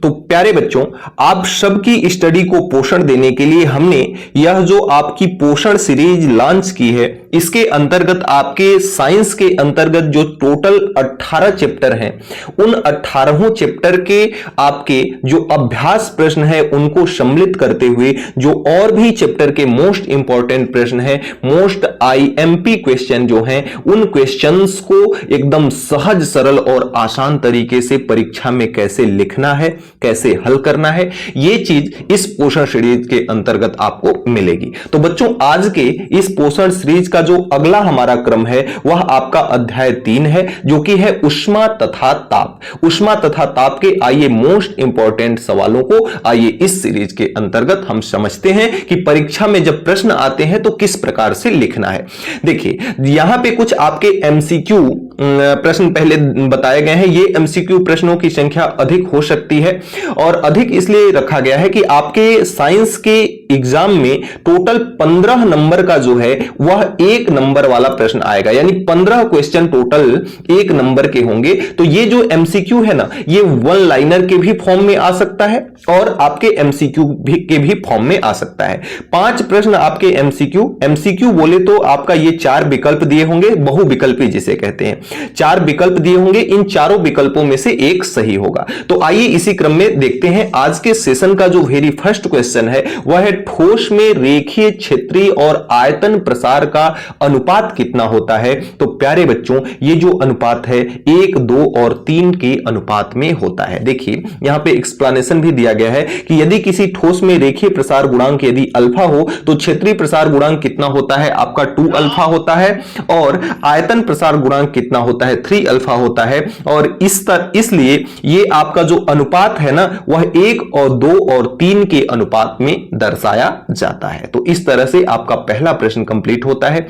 तो प्यारे बच्चों, आप सबकी स्टडी को पोषण देने के लिए हमने यह जो आपकी पोषण सीरीज लॉन्च की है, इसके अंतर्गत आपके साइंस के अंतर्गत जो टोटल 18 चैप्टर हैं, उन 18 चैप्टर के आपके जो अभ्यास प्रश्न है उनको सम्मिलित करते हुए जो और भी चैप्टर के मोस्ट इंपॉर्टेंट प्रश्न है, मोस्ट आईएमपी क्वेश्चन जो हैं, उन क्वेश्चंस को एकदम सहज सरल और आसान तरीके से परीक्षा में कैसे लिखना है, कैसे हल करना है, ये चीज इस पोषण सीरीज के अंतर्गत आपको मिलेगी। तो बच्चों, आज के इस पोषण सीरीज का जो अगला हमारा क्रम है वह आपका अध्याय 3 है, जो कि है ऊष्मा तथा ताप। ऊष्मा तथा ताप के आइए मोस्ट इंपॉर्टेंट सवालों को आइए इस सीरीज के अंतर्गत हम समझते हैं कि परीक्षा में जब प्रश्न आते हैं तो किस प्रकार से लिखना है। देखिए, यहां पे कुछ आपके एमसीक्यू प्रश्न पहले बताए गए हैं। ये एमसीक्यू प्रश्नों की संख्या अधिक हो सकती है और अधिक इसलिए रखा गया है कि आपके साइंस के एग्जाम में टोटल 15 नंबर का जो है वह 1 नंबर वाला प्रश्न आएगा, यानी 15 क्वेश्चन टोटल 1 नंबर के होंगे। तो ये जो एमसीक्यू है ना, ये वन लाइनर के भी फॉर्म में आ सकता है और आपके एमसीक्यू के भी फॉर्म में आ सकता है। 5 प्रश्न आपके एमसीक्यू बोले तो आपका ये 4 विकल्प दिए होंगे, बहुविकल्पी जिसे कहते हैं। 4 विकल्प दिए होंगे, इन चारों विकल्पों में से एक सही होगा। तो आइए इसी क्रम में देखते हैं आज के सेशन का जो वेरी फर्स्ट क्वेश्चन है वह है ठोस में रेखीय क्षेत्रीय और आयतन प्रसार का अनुपात कितना होता है। तो प्यारे बच्चों, ये जो अनुपात है 1, 2 और 3 के अनुपात में होता है। देखिए, यहां पे एक्सप्लेनेशन भी दिया गया है कि यदि किसी ठोस में रेखीय प्रसार गुणांक यदि अल्फा हो तो क्षेत्रीय प्रसार गुणांक कितना होता है, आपका 2 अल्फा होता है, और आयतन प्रसार गुणांक कितना होता है, 3 अल्फा होता है। और इसलिए ये आपका जो अनुपात है ना वह 1 और 2 और 3 के अनुपात में दर्शाया जाता है। तो इस तरह से आपका पहला प्रश्न कंप्लीट होता है।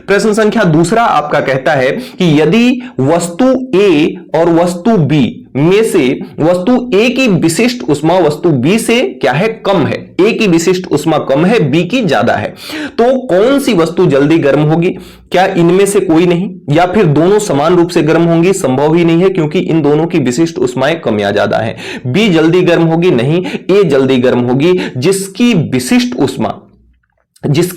प्रश्न संख्या दूसरा आपका कहता है कि यदि वस्तु ए और वस्तु बी में से वस्तु ए की विशिष्ट उष्मा वस्तु बी से क्या है, कम है। ए की विशिष्ट उष्मा कम है, बी की ज्यादा है, तो कौन सी वस्तु जल्दी गर्म होगी? क्या इनमें से कोई नहीं, या फिर दोनों समान रूप से गर्म होंगी? संभव ही नहीं है, क्योंकि इन दोनों की विशिष्ट उष्माएं कम या ज्यादा है। बी जल्दी गर्म होगी? नहीं, ए जल्दी गर्म होगी। जिसकी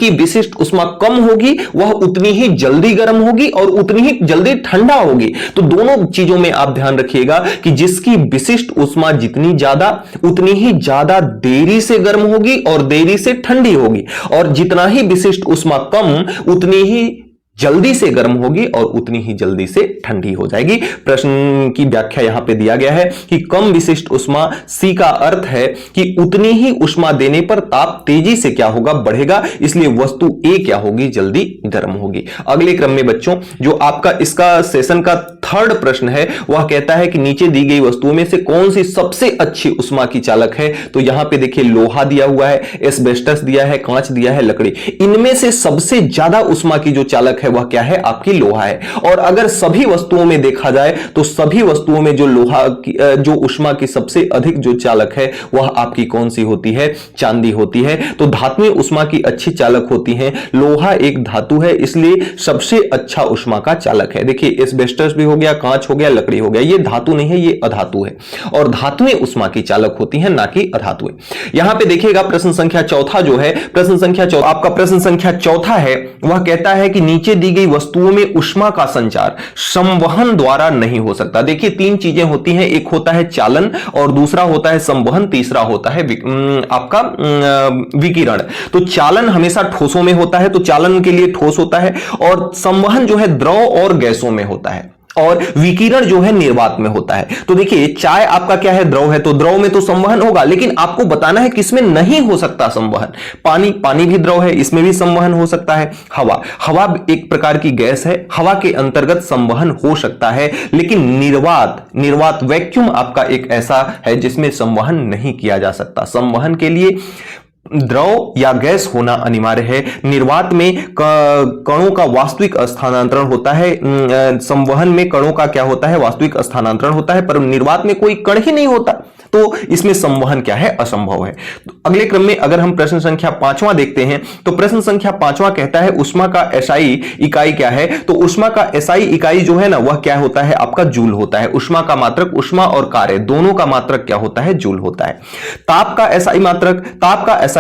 विशिष्ट उष्मा कम होगी वह उतनी ही जल्दी गर्म होगी और उतनी ही जल्दी ठंडा होगी। तो दोनों चीजों में आप ध्यान रखिएगा कि जिसकी विशिष्ट उष्मा जितनी ज्यादा उतनी ही ज्यादा देरी से गर्म होगी और देरी से ठंडी होगी, और जितना ही विशिष्ट उष्मा कम उतनी ही जल्दी से गर्म होगी और उतनी ही जल्दी से ठंडी हो जाएगी। प्रश्न की व्याख्या यहां पे दिया गया है कि कम विशिष्ट उष्मा, सी का अर्थ है कि उतनी ही उष्मा देने पर ताप तेजी से क्या होगा, बढ़ेगा, इसलिए वस्तु ए क्या होगी, जल्दी गर्म होगी। अगले क्रम में बच्चों, जो आपका इसका सेशन का थर्ड प्रश्न है वह कहता है कि नीचे दी गई वस्तुओं में से कौन सी सबसे अच्छी उष्मा की चालक है। तो यहां पे देखिए, लोहा दिया हुआ है, एस्बेस्टस दिया है, कांच दिया है, लकड़ी। इनमें से सबसे ज्यादा उष्मा की जो चालक है वह क्या है, आपकी लोहा है। और अगर सभी वस्तुओं में देखा जाए तो सभी वस्तुओं में जो लोहा की जो उष्मा की सबसे अधिक जो चालक है वह आपकी कौन सी होती है, चांदी होती है। तो धातुएं उष्मा की अच्छी चालक होती हैं। लोहा एक धातु है, इसलिए सबसे अच्छा उष्मा का चालक है। देखिए, एस्बेस्टस भी हो गया, कांच हो गया, लकड़ी हो गया, ये धातु नहीं है, ये अधातु है, और धातुएं उष्मा की चालक होती हैं, ना कि अधातुएं। यहां पे देखिएगा प्रश्न संख्या चौथा जो है, आपका प्रश्न संख्या चौथा है, वह कहता है कि नीचे दी गई वस्तुओं में उष्मा का संचार संवहन द्वारा नहीं हो सकता। देखिए, 3 चीजें होती हैं, एक होता है चालन और दूसरा होता है संवहन, तीसरा होता है आपका विकिरण। तो चालन हमेशा ठोसों में होता है, तो चालन के लिए ठोस होता है, और संवहन जो है द्रव और गैसों में होता है, और विकिरण जो है निर्वात में होता है। तो देखिए, चाय आपका क्या है, द्रव है, तो द्रव में तो संवहन होगा, लेकिन आपको बताना है किसमें नहीं हो सकता संवहन। पानी भी द्रव है, इसमें भी संवहन हो सकता है। हवा एक प्रकार की गैस है, हवा के अंतर्गत संवहन हो सकता है, लेकिन निर्वात वैक्यूम आपका एक ऐसा है जिसमें संवहन नहीं किया जा सकता। संवहन के लिए द्रव या गैस होना अनिवार्य है। निर्वात में कणों का वास्तविक स्थानांतरण होता है, संवहन में कणों का क्या होता है, वास्तविक स्थानांतरण होता है, पर निर्वात में कोई कण ही नहीं होता। तो इसमें संवहन क्या है, असंभव है। तो अगले क्रम में अगर हम प्रश्न संख्या 5वां देखते हैं तो प्रश्न संख्या 5वां कहता है उष्मा का एसआई इकाई क्या है। तो उष्मा का एसआई इकाई जो है ना वह क्या होता है, आपका जूल होता है। उष्मा का मात्रक, उष्मा और कार्य दोनों का मात्रक क्या होता है, जूल होता है। ताप का एसआई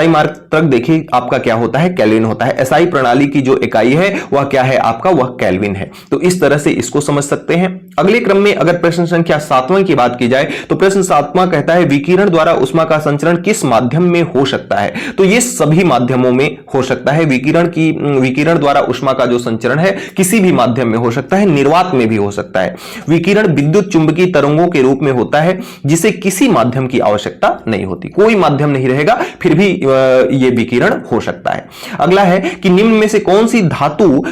मात्रक देखिए आपका क्या होता है, केल्विन होता है। एसआई प्रणाली की जो इकाई है वह क्या है आपका, वह केल्विन है। तो इस तरह से इसको समझ सकते हैं। अगले क्रम में अगर प्रश्न संख्या 7वां की बात की जाए तो प्रश्न 7वां कहता है विकिरण द्वारा उष्मा का संचरण किस माध्यम में हो सकता है। तो यह सभी माध्यमों में हो सकता है। विकिरण द्वारा उष्मा का जो संचरण है किसी भी माध्यम में हो सकता है, निर्वात में भी हो सकता है। विकिरण विद्युत चुंबकीय तरंगों के रूप में होता है जिसे किसी माध्यम की आवश्यकता नहीं होती, कोई माध्यम नहीं रहेगा फिर भी यह विकिरण हो सकता है। अगला है कि निम्न में से कौन सी धातु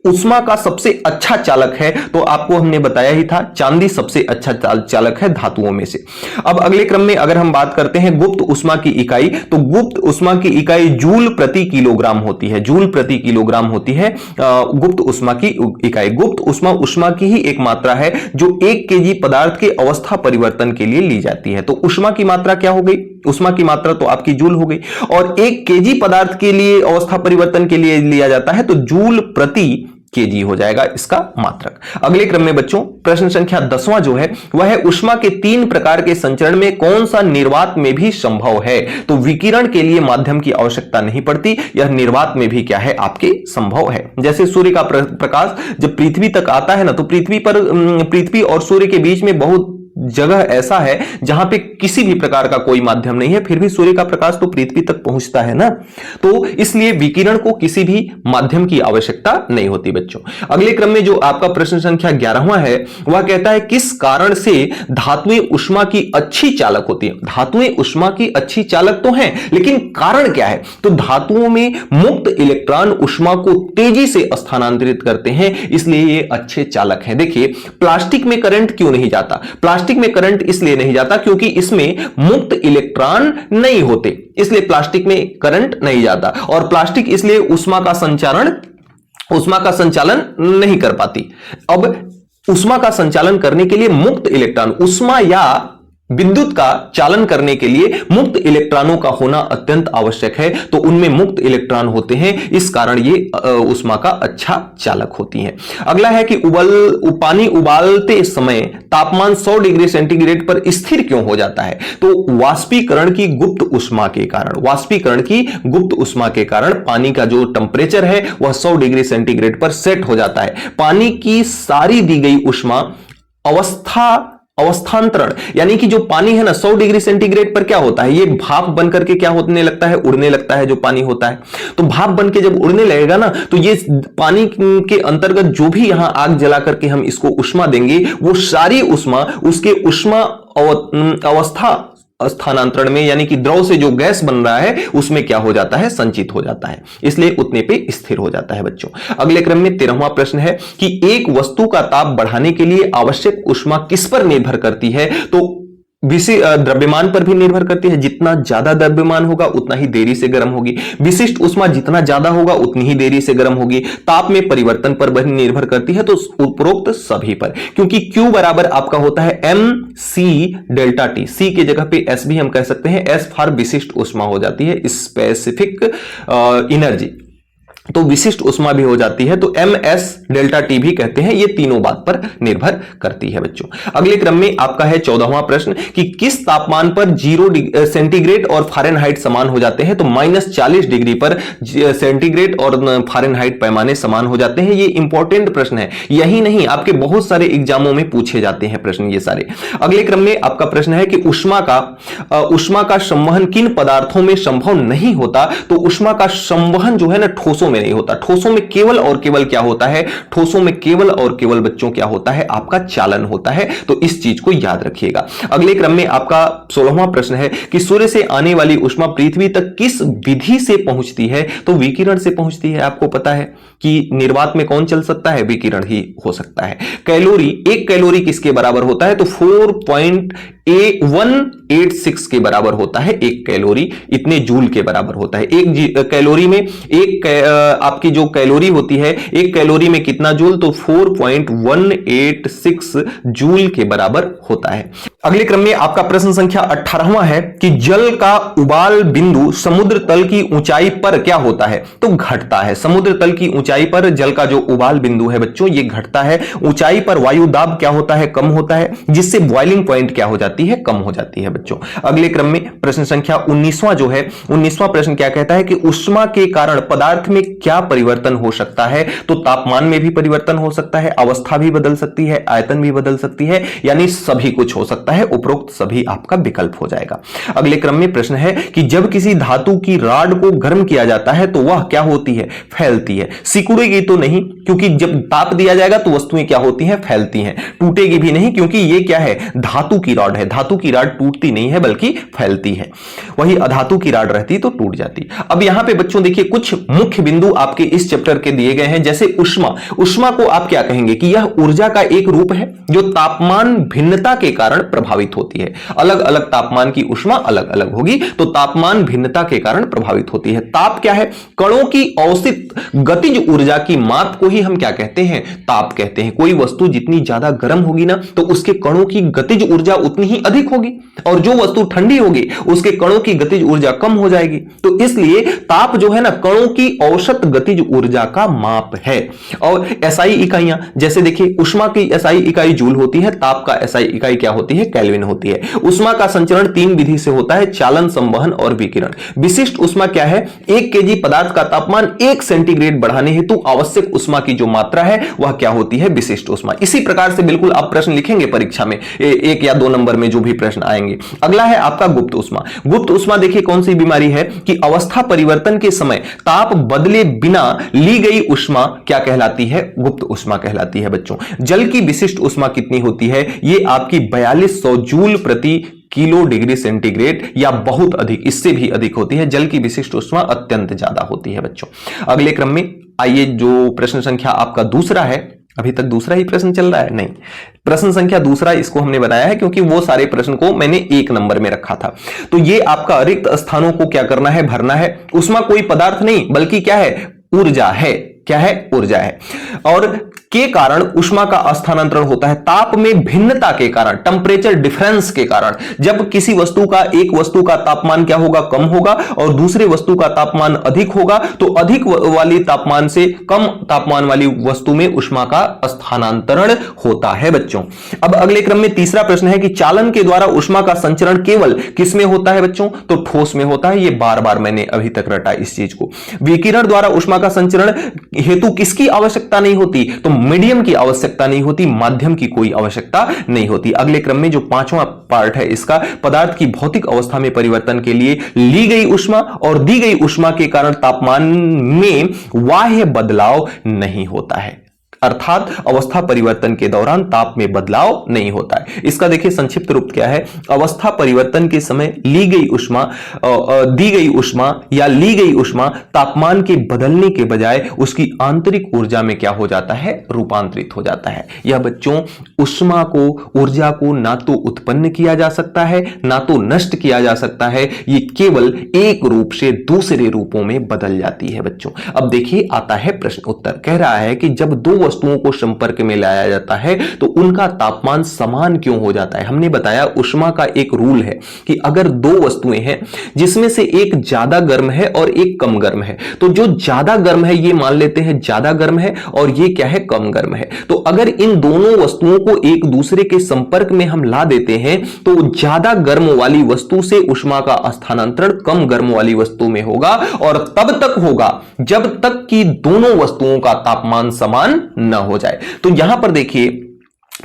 उष्मा का सबसे अच्छा चालक है। तो आपको हमने बताया ही था चांदी सबसे अच्छा चालक है धातुओं में से। अब अगले क्रम में अगर हम बात करते हैं गुप्त उष्मा की इकाई, तो गुप्त उष्मा की इकाई जूल प्रति किलोग्राम होती है। जूल प्रति किलोग्राम होती है गुप्त उष्मा की इकाई। गुप्त उष्मा की ही एक मात्रा है जो 1 केजी पदार्थ के अवस्था परिवर्तन के लिए ली जाती है। तो उष्मा की मात्रा क्या हो गई, उष्मा की मात्रा तो आपकी जूल हो गई, और 1 केजी पदार्थ के लिए अवस्था परिवर्तन के लिए लिया जाता है तो जूल प्रति केजी हो जाएगा इसका मात्रक। अगले क्रम में बच्चों प्रश्न संख्या 10वां जो है वह है उष्मा के 3 प्रकार के संचरण में कौन सा निर्वात में भी संभव है। तो विकिरण के लिए माध्यम की आवश्यकता नहीं पड़ती, यह निर्वात में भी क्या है आपके संभव है। जैसे सूर्य का प्रकाश जब पृथ्वी तक आता है ना, तो पृथ्वी और सूर्य के बीच में बहुत जगह ऐसा है जहां पे किसी भी प्रकार का कोई माध्यम नहीं है, फिर भी सूर्य का प्रकाश तो पृथ्वी तक पहुंचता है ना। तो इसलिए विकिरण को किसी भी माध्यम की आवश्यकता नहीं होती बच्चों। अगले क्रम में जो आपका प्रश्न संख्या 11वां है वह कहता है किस कारण से धातुएं उष्मा की अच्छी चालक होती है। धातुएं उष्मा की अच्छी चालक तो हैं, लेकिन कारण क्या है। तो धातुओं में मुक्त इलेक्ट्रॉन उष्मा को तेजी से स्थानांतरित करते हैं, इसलिए ये अच्छे चालक हैं। देखिए प्लास्टिक में करंट क्यों नहीं जाता, प्लास्टिक में करंट इसलिए नहीं जाता क्योंकि इसमें मुक्त इलेक्ट्रॉन नहीं होते, इसलिए प्लास्टिक में करंट नहीं जाता। और प्लास्टिक इसलिए उष्मा का संचालन नहीं कर पाती। अब उष्मा का संचालन करने के लिए मुक्त इलेक्ट्रॉन, उष्मा या विद्युत का चालन करने के लिए मुक्त इलेक्ट्रॉनों का होना अत्यंत आवश्यक है। तो उनमें मुक्त इलेक्ट्रॉन होते हैं, इस कारण ये उष्मा का अच्छा चालक होती हैं। अगला है कि पानी उबालते समय तापमान 100 डिग्री सेंटीग्रेड पर स्थिर क्यों हो जाता है। तो वाष्पीकरण की गुप्त उष्मा के कारण पानी का जो टेम्परेचर है वह 100 डिग्री सेंटीग्रेड पर सेट हो जाता है। पानी की सारी दी गई उष्मा अवस्थांतरण, यानी कि जो पानी है ना 100 डिग्री सेंटीग्रेड पर क्या होता है, ये भाप बन करके क्या होने लगता है, उड़ने लगता है। जो पानी होता है तो भाप बन के जब उड़ने लगेगा ना, तो ये पानी के अंतर्गत जो भी यहां आग जला करके हम इसको उष्मा देंगे, वो सारी उष्मा उसके उष्मा अवस्था स्थानांतरण में, यानी कि द्रव से जो गैस बन रहा है उसमें क्या हो जाता है, संचित हो जाता है, इसलिए उतने पे स्थिर हो जाता है बच्चों। अगले क्रम में 13वां प्रश्न है कि एक वस्तु का ताप बढ़ाने के लिए आवश्यक उष्मा किस पर निर्भर करती है। तो द्रव्यमान पर भी निर्भर करती है। जितना ज्यादा द्रव्यमान होगा उतना ही देरी से गर्म होगी। विशिष्ट उष्मा जितना ज्यादा होगा उतनी ही देरी से गर्म होगी। ताप में परिवर्तन पर भी निर्भर करती है, तो उपरोक्त सभी पर, क्योंकि Q बराबर आपका होता है mc डेल्टा T। C के जगह पे S भी हम कह सकते हैं। S फॉर विशिष्ट उष्मा हो जाती है, स्पेसिफिक एनर्जी, तो विशिष्ट उष्मा भी हो जाती है, तो ms डेल्टा T भी कहते हैं। ये तीनों बात पर निर्भर करती है बच्चों। अगले क्रम में आपका है 14वां प्रश्न कि किस तापमान पर 0 सेंटीग्रेड और फारेनहाइट समान हो जाते हैं। तो -40 डिग्री पर सेंटीग्रेड और फारेनहाइट पैमाने समान हो जाते हैं। ये इंपॉर्टेंट प्रश्न है, यही नहीं आपके बहुत सारे एग्जामों में पूछे जाते हैं प्रश्न ये सारे। अगले क्रम में आपका प्रश्न है कि उष्मा का संवहन किन पदार्थों में संभव नहीं होता। तो उष्मा का संवहन जो है ना ठोसों नहीं होता। ठोसों में केवल और केवल क्या होता है, ठोसों में केवल और केवल बच्चों क्या होता है, आपका चालन होता है। तो इस चीज को याद रखिएगा। अगले क्रम में आपका 16वां प्रश्न है कि सूर्य से आने वाली उष्मा पृथ्वी तक किस विधि से पहुंचती है। तो विकिरण से पहुंचती है। आपको पता है कि निर्वात में कौन चल सकता है, विकिरण ही हो सकता है। कैलोरी, 1 कैलोरी किसके बराबर होता है। तो 4.186 के बराबर होता है 1 कैलोरी, इतने जूल के बराबर होता है। 1 कैलोरी में आपकी जो कैलोरी होती है, 1 कैलोरी में कितना जूल, तो 4.186 जूल के बराबर होता है। अगले क्रम में आपका प्रश्न संख्या 18वां है कि जल का उबाल बिंदु समुद्र तल की ऊंचाई पर क्या होता है? तो घटता है। समुद्र तल की ऊंचाई पर जल का जो उबाल बिंदु है बच्चों, ये घटता है। ऊंचाई पर वायु दाब क्या होता है? कम होता है, जिससे बॉइलिंग पॉइंट क्या हो जाती है? कम हो जाती है बच्चों। अगले क्रम में प्रश्न संख्या 19वां जो है, 19वां प्रश्न क्या कहता है कि उष्मा के कारण पदार्थ में क्या परिवर्तन हो सकता है? तो तापमान में भी परिवर्तन हो सकता है, अवस्था भी बदल सकती है, आयतन भी बदल सकती है, यानी सभी कुछ हो सकता है। उपरोक्त सभी आपका विकल्प हो जाएगा। अगले क्रम में प्रश्न है कि जब किसी धातु की राड को गर्म किया जाता है तो वह क्या होती है? फैलती है। सिकुड़ेगी तो नहीं, क्योंकि जब ताप दिया जाएगा तो वस्तुएं क्या होती हैं? फैलती हैं। टूटेगी भी नहीं, क्योंकि ये क्या है? धातु की राड है। धातु की राड टूटती नहीं है बल्कि फैलती है। वही अधातु की राड रहती तो टूट जाती। अब यहां पे बच्चों देखिए कुछ मुख्य बिंदु आपके इस चैप्टर के दिए गए हैं, जैसे उष्मा। उष्मा को आप क्या कहेंगे कि यह ऊर्जा का एक रूप है जो तापमान भिन्नता के कारण प्रभावित होती है। अलग अलग तापमान की उष्मा अलग अलग होगी, तो तापमान भिन्नता के कारण प्रभावित होती है। ताप क्या है? कणों की औसत गतिज ऊर्जा की माप को ही हम क्या कहते हैं? ताप कहते हैं। कोई वस्तु जितनी ज्यादा गर्म होगी ना, तो उसके कणों की गतिज ऊर्जा उतनी ही अधिक होगी, और जो वस्तु ठंडी होगी उसके कणों की गतिज ऊर्जा कम हो जाएगी। तो इसलिए ताप जो है ना, कणों की औसत गतिज ऊर्जा का माप है। और एसआई इकाइयां, जैसे देखिए उष्मा की एसआई इकाई जूल होती है, ताप का एसआई इकाई क्या होती है? केल्विन होती है। उष्मा का संचरण 3 विधि से होता है, चालन, संवहन और विकिरण। विशिष्ट उष्मा क्या है? 1 केजी पदार्थ का तापमान 1 सेंटीग्रेड बढ़ाने हेतु आवश्यक उष्मा की जो मात्रा है वह क्या होती है? विशिष्ट उष्मा। इसी प्रकार से बिल्कुल आप प्रश्न लिखेंगे परीक्षा में, 1 या 2 नंबर में जो भी प्रश्न आएंगे। अगला है आपका गुप्त उष्मा। गुप्त उष्मा देखिए कौन सी बीमारी है कि अवस्था परिवर्तन के समय ताप बदले बिना ली गई उष्मा क्या कहलाती है? गुप्त उष्मा कहलाती है बच्चों। जल की विशिष्ट उष्मा कितनी होती है? ये आपकी 4200 जूल प्रति किलो डिग्री सेंटीग्रेड या बहुत अधिक, इससे भी अधिक होती है। जल की विशिष्ट उष्मा अत्यंत ज्यादा होती है बच्चों। अगले क्रम में आइए, जो प्रश्न संख्या आपका दूसरा है, अभी तक दूसरा ही प्रश्न चल रहा है? नहीं, प्रश्न संख्या दूसरा इसको हमने बताया है क्योंकि वो सारे प्रश्न को मैंने 1 नंबर में रखा था। तो ये आपका रिक्त स्थानों को क्या करना है? भरना है। उष्मा कोई पदार्थ नहीं बल्कि क्या है? ऊर्जा है। क्या है? ऊर्जा है। और के कारण उष्मा का स्थानांतरण होता है ताप में भिन्नता के कारण, टेम्परेचर डिफरेंस के कारण। जब किसी वस्तु का, एक वस्तु का तापमान क्या होगा? कम होगा, और दूसरे वस्तु का तापमान अधिक होगा, तो अधिक वाली तापमान से कम तापमान वाली वस्तु में उष्मा का स्थानांतरण होता है बच्चों। अब अगले क्रम में तीसरा प्रश्न है कि चालन के द्वारा उष्मा का संचरण केवल किस में होता है बच्चों? तो ठोस में होता है। ये बार बार मैंने अभी तक रटा इस चीज को। विकिरण द्वारा उष्मा का संचरण हेतु किसकी आवश्यकता नहीं होती? तो मीडियम की आवश्यकता नहीं होती, माध्यम की कोई आवश्यकता नहीं होती। अगले क्रम में जो 5वां पार्ट है इसका, पदार्थ की भौतिक अवस्था में परिवर्तन के लिए ली गई उष्मा और दी गई उष्मा के कारण तापमान में बाह्य बदलाव नहीं होता है, अर्थात अवस्था परिवर्तन के दौरान ताप में बदलाव नहीं होता है। इसका देखिए संक्षिप्त रूप क्या है? अवस्था परिवर्तन के समय ली गई उष्मा, दी गई उष्मा या ली गई उष्मा तापमान के बदलने के बजाय उसकी आंतरिक ऊर्जा में क्या हो जाता है? रूपांतरित हो जाता है। यह बच्चों उष्मा को, ऊर्जा को ना तो उत्पन्न किया जा सकता है ना तो नष्ट किया जा सकता है, ये केवल एक रूप से दूसरे रूपों में बदल जाती है बच्चों। अब देखिए आता है प्रश्न उत्तर। कह रहा है कि जब दो वस्तुओं को संपर्क में लाया जाता है तो उनका तापमान समान क्यों हो जाता है? हमने बताया उष्मा का एक रूल है कि अगर दो वस्तुएं हैं जिसमें से एक ज्यादा गर्म है और एक कम गर्म है, तो जो ज्यादा गर्म है ये मान लेते हैं ज्यादा गर्म है और ये क्या है? कम गर्म है। तो अगर इन दोनों वस्तुओं को एक दूसरे के संपर्क में हम ला देते हैं तो ज्यादा गर्म वाली वस्तु से उष्मा का स्थानांतरण कम गर्म वाली वस्तु में होगा, और तब तक होगा जब तक कि दोनों वस्तुओं का तापमान समान न हो जाए। तो यहां पर देखिए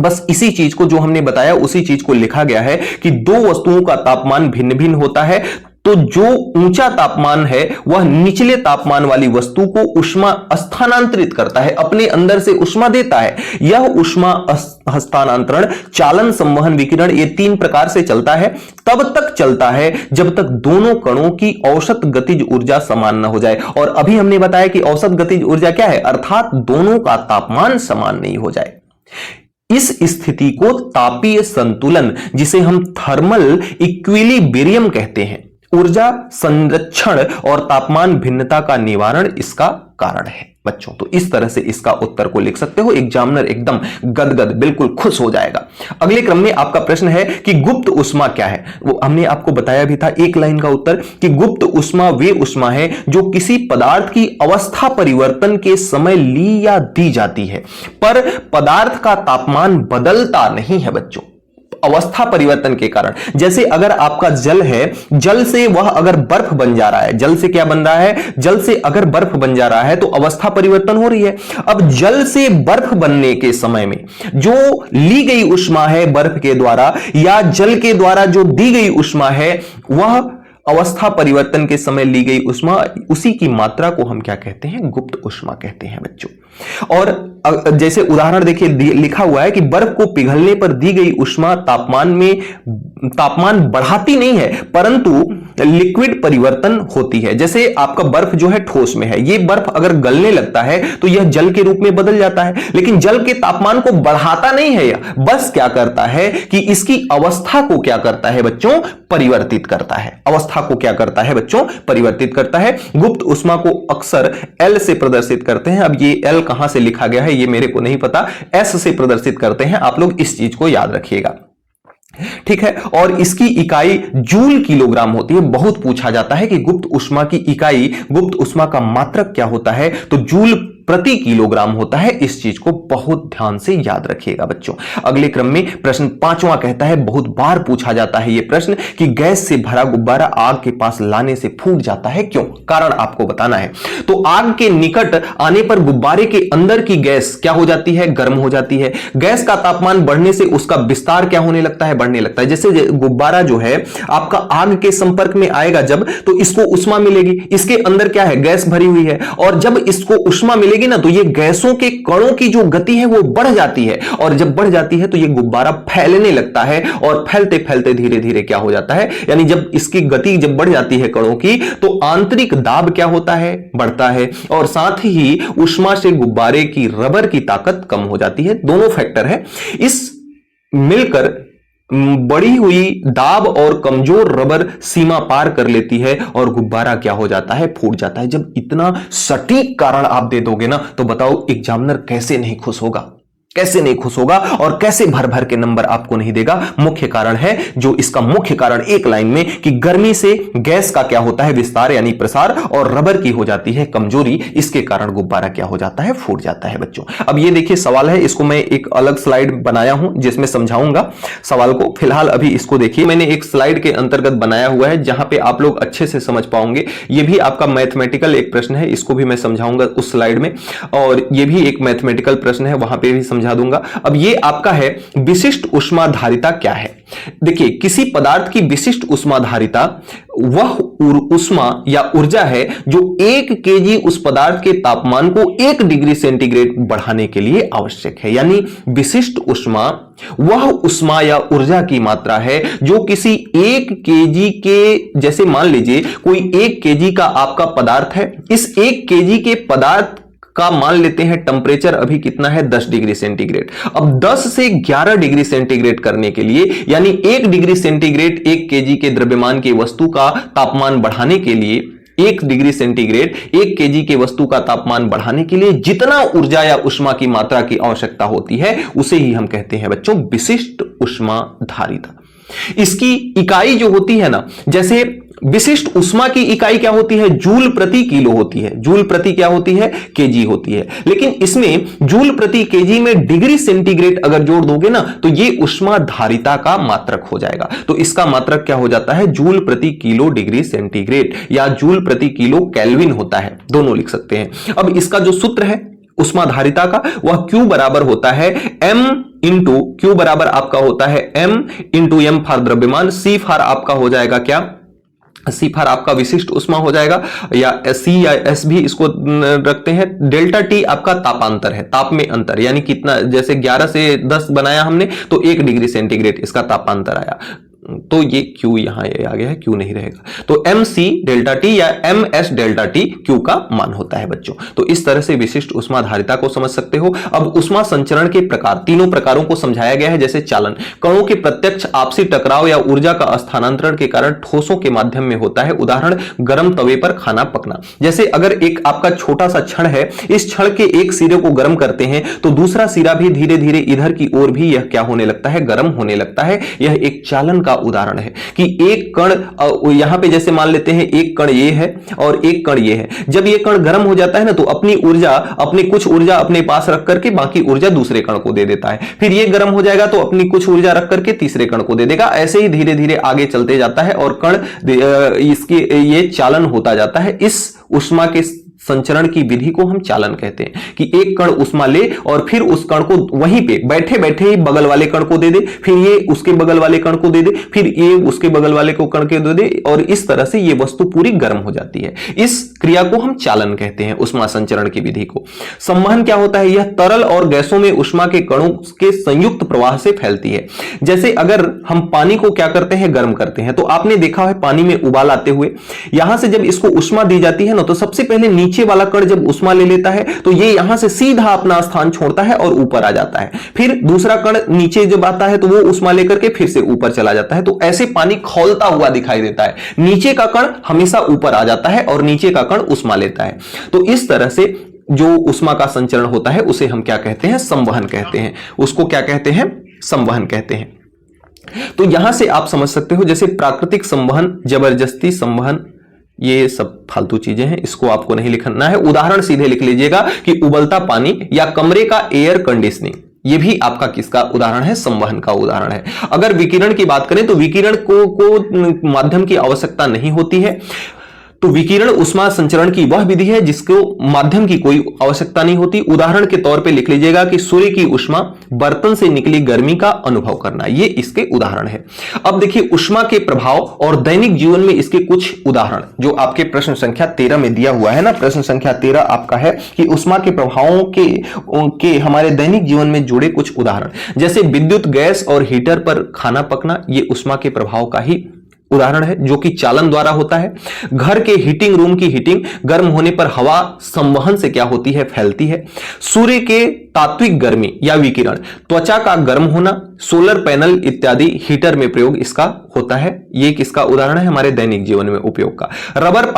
बस इसी चीज को, जो हमने बताया उसी चीज को लिखा गया है कि दो वस्तुओं का तापमान भिन्न भिन्न होता है, तो जो ऊंचा तापमान है वह निचले तापमान वाली वस्तु को उष्मा स्थानांतरित करता है, अपने अंदर से उष्मा देता है। यह उष्मा हस्तांतरण चालन, संवहन, विकिरण, ये 3 प्रकार से चलता है। तब तक चलता है जब तक दोनों कणों की औसत गतिज ऊर्जा समान न हो जाए। और अभी हमने बताया कि औसत गतिज ऊर्जा क्या है? अर्थात दोनों का तापमान समान नहीं हो जाए। इस स्थिति को तापीय संतुलन, जिसे हम थर्मल इक्विलिब्रियम कहते हैं, ऊर्जा संरक्षण और तापमान भिन्नता का निवारण इसका कारण है। बच्चों। तो इस तरह से इसका उत्तर को लिख सकते हो, एग्जामिनर एकदम गदगद बिल्कुल खुश हो जाएगा। अगले क्रम में आपका प्रश्न है कि गुप्त उष्मा क्या है। वो हमने आपको बताया भी था एक लाइन का उत्तर कि गुप्त उष्मा वे उष्मा है जो किसी पदार्थ की अवस्था परिवर्तन के समय ली या दी जाती है, पर पदार्थ का तापमान बदलता नहीं है बच्चों, अवस्था परिवर्तन के कारण। जैसे अगर आपका जल है, जल से वह अगर बर्फ बन जा रहा है, जल से क्या बन रहा है, जल से अगर बर्फ बन जा रहा है तो अवस्था परिवर्तन हो रही है। अब जल से बर्फ बनने के समय में जो ली गई ऊष्मा है बर्फ के द्वारा या जल के द्वारा जो दी गई ऊष्मा है, वह अवस्था परिवर्तन के समय ली गई ऊष्मा, उसी की मात्रा को हम क्या कहते हैं, गुप्त ऊष्मा कहते हैं बच्चों। और जैसे उदाहरण देखिए लिखा हुआ है कि बर्फ को पिघलने पर दी गई ऊष्मा तापमान बढ़ाती नहीं है परंतु लिक्विड परिवर्तन होती है। जैसे आपका बर्फ जो है ठोस में है, ये बर्फ अगर गलने लगता है तो यह जल के रूप में बदल जाता है, लेकिन जल के तापमान को बढ़ाता नहीं है, यह बस क्या करता है कि इसकी अवस्था को क्या करता है बच्चों, परिवर्तित करता है। अवस्था को क्या करता है बच्चों, परिवर्तित करता है। गुप्त उष्मा को अक्सर एल से प्रदर्शित करते हैं। अब ये एल कहां से लिखा गया है ये मेरे को नहीं पता, एस से प्रदर्शित करते हैं। आप लोग इस चीज को याद रखिएगा, ठीक है। और इसकी इकाई जूल किलोग्राम होती है। बहुत पूछा जाता है कि गुप्त उष्मा की इकाई, गुप्त उष्मा का मात्रक क्या होता है, तो जूल प्रति किलोग्राम होता है। इस चीज को बहुत ध्यान से याद रखिएगा बच्चों। अगले क्रम में प्रश्न 5वां कहता है, बहुत बार पूछा जाता है यह प्रश्न कि गैस से भरा गुब्बारा आग के पास लाने से फूट जाता है, क्यों, कारण आपको बताना है। तो आग के निकट आने पर गुब्बारे के अंदर की गैस क्या हो जाती है, गर्म हो जाती है। गैस का तापमान बढ़ने से उसका विस्तार क्या होने लगता है, बढ़ने लगता है। जैसे गुब्बारा जो है आपका आग के संपर्क में आएगा जब, तो इसको उष्मा मिलेगी, इसके अंदर क्या है, गैस भरी हुई है, और जब इसको उष्मा मिलेगी ना तो ये गैसों के कणों की जो गति है वो बढ़ जाती है, और जब बढ़ जाती है तो ये गुब्बारा फैलने लगता है, और फैलते फैलते धीरे धीरे क्या हो जाता है, यानी जब इसकी गति जब बढ़ जाती है कणों की तो आंतरिक दाब क्या होता है, बढ़ता है, और साथ ही उष्मा से गुब्बारे की रबर की ताकत कम हो जाती है। दोनों फैक्टर है, इस मिलकर बढ़ी हुई दाब और कमजोर रबर सीमा पार कर लेती है और गुब्बारा क्या हो जाता है, फूट जाता है। जब इतना सटीक कारण आप दे दोगे ना तो बताओ एग्जामिनर कैसे नहीं खुश होगा, कैसे नहीं खुश होगा, और कैसे भर भर के नंबर आपको नहीं देगा। मुख्य कारण है जो इसका मुख्य कारण एक लाइन में कि गर्मी से गैस का क्या होता है, विस्तार यानी प्रसार, और रबर की हो जाती है कमजोरी, इसके कारण गुब्बारा क्या हो जाता है, फूट जाता है बच्चों। अब ये देखिए सवाल है, इसको मैं एक अलग स्लाइड बनाया हूं जिसमें समझाऊंगा सवाल को। फिलहाल अभी इसको देखिए, मैंने एक स्लाइड के अंतर्गत बनाया हुआ है जहां पे आप लोग अच्छे से समझ पाओगे। ये भी आपका मैथमेटिकल एक प्रश्न है, इसको भी मैं समझाऊंगा उस स्लाइड में, और ये भी एक मैथमेटिकल प्रश्न है, वहां पे भी समझा दूंगा। अब ये आपका है विशिष्ट ऊष्माधारिता क्या है। देखिए किसी पदार्थ की विशिष्ट ऊष्माधारिता वह ऊष्मा या ऊर्जा है जो 1 केजी उस पदार्थ के तापमान को 1 डिग्री सेंटीग्रेड बढ़ाने के लिए आवश्यक है। यानी विशिष्ट ऊष्मा वह ऊष्मा या ऊर्जा की मात्रा है जो किसी 1 केजी के, जैसे मान लीजिए कोई 1 केजी का आपका पदार्थ है, इस 1 केजी के पदार्थ का मान लेते हैं टेम्परेचर अभी कितना है, 10 डिग्री सेंटीग्रेड। अब 10 से 11 डिग्री सेंटीग्रेड करने के लिए, यानी 1 डिग्री सेंटीग्रेड 1 केजी के द्रव्यमान की वस्तु का तापमान बढ़ाने के लिए, 1 डिग्री सेंटीग्रेड 1 केजी के वस्तु का तापमान बढ़ाने के लिए जितना ऊर्जा या ऊष्मा की मात्रा की आवश्यकता होती है उसे ही हम कहते हैं बच्चों विशिष्ट ऊष्माधारिता। इसकी इकाई जो होती है ना, जैसे विशिष्ट उष्मा की इकाई क्या होती है, जूल प्रति किलो होती है। जूल प्रति क्या होती है, केजी होती है। लेकिन इसमें जूल प्रति केजी में डिग्री सेंटीग्रेड अगर जोड़ दोगे ना तो ये उष्माधारिता का मात्रक हो जाएगा। तो इसका मात्रक क्या हो जाता है, जूल प्रति किलो डिग्री सेंटीग्रेड या जूल प्रति किलो केल्विन होता है, दोनों लिख सकते हैं। अब इसका जो सूत्र है उष्माधारिता का वह Q बराबर होता है M इंटू, Q बराबर आपका होता है M इंटू M फॉर द्रव्यमान, C फॉर आपका हो जाएगा क्या, सी फॉर आपका विशिष्ट उष्मा हो जाएगा, या सी या एस भी इसको रखते हैं। डेल्टा टी आपका तापांतर है, ताप में अंतर, यानी कितना, जैसे 11 से 10 बनाया हमने तो 1 डिग्री सेंटीग्रेड इसका तापांतर आया। तो ये Q यहां ये आ गया है, Q नहीं रहेगा, तो mc डेल्टा T या ms डेल्टा T Q का मान होता है बच्चों। तो इस तरह से विशिष्ट ऊष्माधारिता को समझ सकते हो। अब ऊष्मा संचरण के प्रकार, तीनों प्रकारों को समझाया गया है, जैसे चालन, कणों के प्रत्यक्ष आपसी टकराव या ऊर्जा का स्थानांतरण के कारण ठोसों के माध्यम में होता है, उदाहरण गर्म तवे पर खाना पकना। जैसे अगर एक आपका छोटा सा छड़ है, इस छड़ के एक सिरे को गर्म करते हैं तो दूसरा सिरा भी धीरे धीरे इधर की ओर भी यह क्या होने लगता है, गर्म होने लगता है। यह एक चालन का उदाहरण है कि एक कण, यहां पे जैसे मान लेते हैं एक कण ये है और एक कण ये है, जब ये कण गर्म हो जाता है ना तो अपनी ऊर्जा, अपनी कुछ ऊर्जा अपने पास रख करके बाकी ऊर्जा दूसरे कण को दे देता है, फिर ये गर्म हो जाएगा तो अपनी कुछ ऊर्जा रख करके तीसरे कण को दे देगा। ऐसे ही धीरे धीरे आगे चलते जाता है और कण इसके ये चालन होता जाता है। इस ऊष्मा के संचरण की विधि को हम चालन कहते हैं कि एक कण ऊष्मा ले और फिर उस कण को वहीं पे बैठे बैठे ही बगल वाले कण को दे दे, फिर ये उसके बगल वाले कण को दे दे, फिर ये उसके बगल वाले को कण के दे दे, और इस तरह से ये वस्तु पूरी गर्म हो जाती है। इस क्रिया को हम चालन कहते हैं, ऊष्मा संचरण की विधि को। संवहन क्या होता है, यह तरल और गैसों में ऊष्मा के कणों के संयुक्त प्रवाह से फैलती है। जैसे अगर हम पानी को क्या करते हैं, गर्म करते हैं, तो आपने देखा है पानी में उबाल आते हुए यहां से जब इसको ऊष्मा दी जाती है ना, तो सबसे पहले नीचे वाला कण जब ऊष्मा ले लेता है तो ये यहां से सीधा अपना स्थान छोड़ता है और ऊपर आ जाता है, फिर दूसरा कण नीचे जब आता है तो वो ऊष्मा लेकर के फिर से ऊपर चला जाता है। तो ऐसे पानी खौलता हुआ दिखाई देता है, नीचे का कण हमेशा ऊपर आ जाता है और नीचे का कण ऊष्मा लेता है। तो इस तरह से जो ऊष्मा का संचरण होता है उसे हम क्या कहते हैं, संवहन कहते हैं। उसको क्या कहते हैं, संवहन कहते हैं। तो यहां से आप समझ सकते हो, जैसे प्राकृतिक संवहन, जबरदस्ती संवहन, ये सब फालतू चीजें हैं, इसको आपको नहीं लिखना है। उदाहरण सीधे लिख लीजिएगा कि उबलता पानी या कमरे का एयर कंडीशनिंग, ये भी आपका किसका उदाहरण है, संवहन का उदाहरण है। अगर विकिरण की बात करें तो विकिरण को माध्यम की आवश्यकता नहीं होती है, तो विकिरण ऊष्मा संचरण की वह विधि है जिसको माध्यम की कोई आवश्यकता नहीं होती। उदाहरण के तौर पे लिख लीजिएगा कि सूर्य की ऊष्मा, बर्तन से निकली गर्मी का अनुभव करना, ये इसके उदाहरण है। अब देखिए ऊष्मा के प्रभाव और दैनिक जीवन में इसके कुछ उदाहरण जो आपके प्रश्न संख्या 13 में दिया हुआ है ना, प्रश्न संख्या 13 आपका है कि ऊष्मा के प्रभावों के हमारे दैनिक जीवन में जुड़े कुछ उदाहरण, जैसे विद्युत, गैस और हीटर पर खाना पकना, ये ऊष्मा के प्रभाव का ही उदाहरण है जो कि चालन द्वारा होता है। घर के हीटिंग रूम की हीटिंग, गर्म होने पर हवा संवहन से क्या होती है, फैलती है। सूर्य के तात्विक गर्मी या विकिरण, त्वचा का गर्म होना, सोलर पैनल इत्यादि हीटर में प्रयोग इसका होता है। ये किसका उदाहरण है, हमारे दैनिक जीवन में उपयोग का। रबर